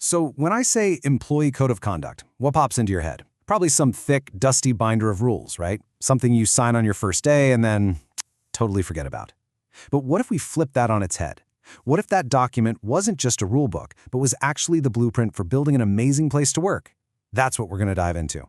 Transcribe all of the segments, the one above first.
So when I say employee code of conduct, what pops into your head? Probably some thick, dusty binder of rules, right? Something you sign on your first day and then totally forget about. But what if we flip that on its head? What if that document wasn't just a rule book, but was actually the blueprint for building an amazing place to work? That's what we're going to dive into.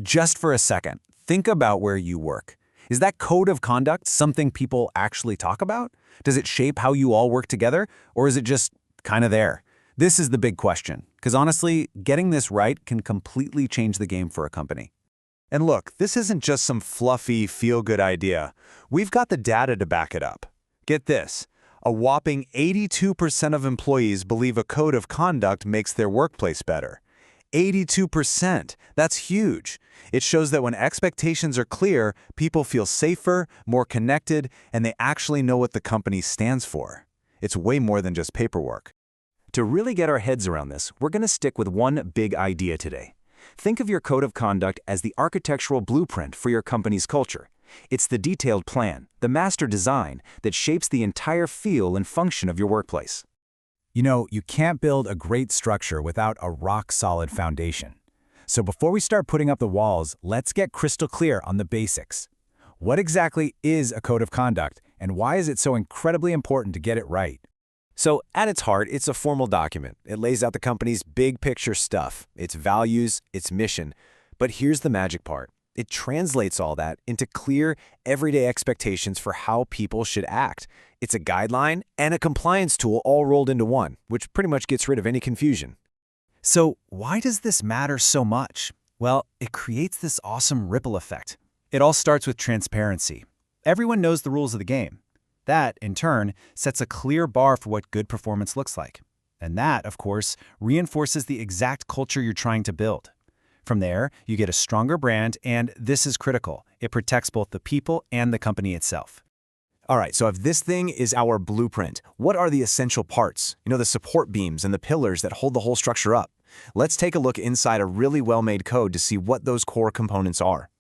Just for a second, think about where you work. Is that code of conduct something people actually talk about? Does it shape how you all work together, or is it just kind of there? This is the big question, because honestly, getting this right can completely change the game for a company. And look, this isn't just some fluffy, feel-good idea. We've got the data to back it up. Get this. A whopping 82% of employees believe a code of conduct makes their workplace better. 82%. That's huge. It shows that when expectations are clear, people feel safer, more connected, and they actually know what the company stands for. It's way more than just paperwork. To really get our heads around this, we're going to stick with one big idea today. Think of your code of conduct as the architectural blueprint for your company's culture. It's the detailed plan, the master design, that shapes the entire feel and function of your workplace. You know, you can't build a great structure without a rock-solid foundation. So before we start putting up the walls, let's get crystal clear on the basics. What exactly is a code of conduct, and why is it so incredibly important to get it right? So at its heart, it's a formal document. It lays out the company's big picture stuff, its values, its mission. But here's the magic part. It translates all that into clear, everyday expectations for how people should act. It's a guideline and a compliance tool all rolled into one, which pretty much gets rid of any confusion. So why does this matter so much? Well, it creates this awesome ripple effect. It all starts with transparency. Everyone knows the rules of the game. That, in turn, sets a clear bar for what good performance looks like. And that, of course, reinforces the exact culture you're trying to build. From there, you get a stronger brand, and this is critical. It protects both the people and the company itself. All right, so if this thing is our blueprint, what are the essential parts? You know, the support beams and the pillars that hold the whole structure up. Let's take a look inside a really well-made code to see what those core components are.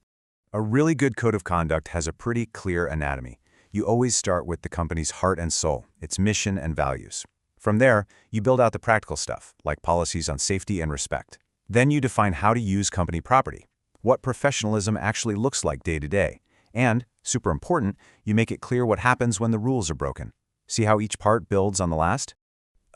A really good code of conduct has a pretty clear anatomy. You always start with the company's heart and soul, its mission and values. From there, you build out the practical stuff, like policies on safety and respect. Then you define how to use company property, what professionalism actually looks like day to day. And, super important, you make it clear what happens when the rules are broken. See how each part builds on the last?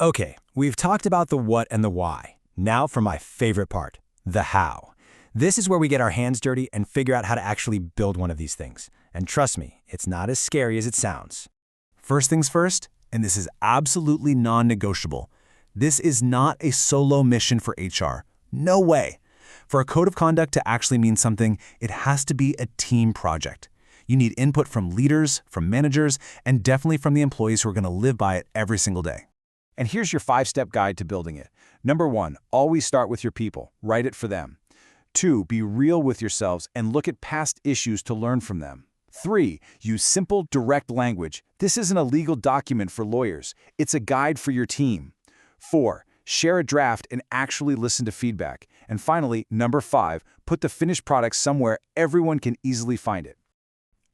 Okay, we've talked about the what and the why. Now for my favorite part, the how. This is where we get our hands dirty and figure out how to actually build one of these things. And trust me, it's not as scary as it sounds. First things first, and this is absolutely non-negotiable. This is not a solo mission for HR. No way. For a code of conduct to actually mean something, it has to be a team project. You need input from leaders, from managers, and definitely from the employees who are going to live by it every single day. And here's your 5-step guide to building it. Number 1, always start with your people. Write it for them. 2, be real with yourselves and look at past issues to learn from them. 3, use simple, direct language. This isn't a legal document for lawyers. It's a guide for your team. 4, share a draft and actually listen to feedback. And finally, number 5, put the finished product somewhere everyone can easily find it.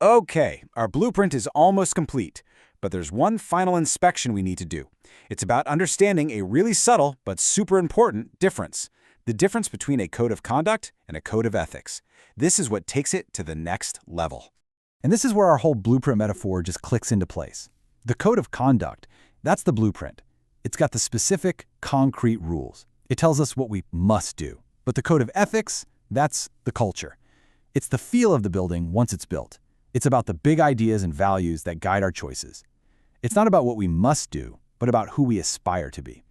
Okay, our blueprint is almost complete, but there's one final inspection we need to do. It's about understanding a really subtle but super important difference. The difference between a code of conduct and a code of ethics. This is what takes it to the next level. And this is where our whole blueprint metaphor just clicks into place. The code of conduct, that's the blueprint. It's got the specific, concrete rules. It tells us what we must do. But the code of ethics, that's the culture. It's the feel of the building once it's built. It's about the big ideas and values that guide our choices. It's not about what we must do, but about who we aspire to be.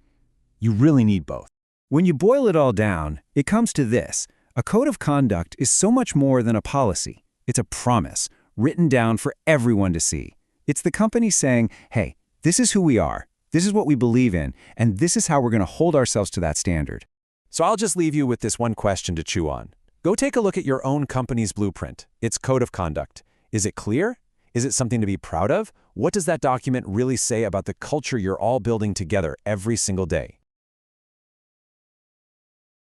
You really need both. When you boil it all down, it comes to this. A code of conduct is so much more than a policy. It's a promise, written down for everyone to see. It's the company saying, hey, this is who we are, this is what we believe in, and this is how we're going to hold ourselves to that standard. So I'll just leave you with this one question to chew on. Go take a look at your own company's blueprint, its code of conduct. Is it clear? Is it something to be proud of? What does that document really say about the culture you're all building together every single day?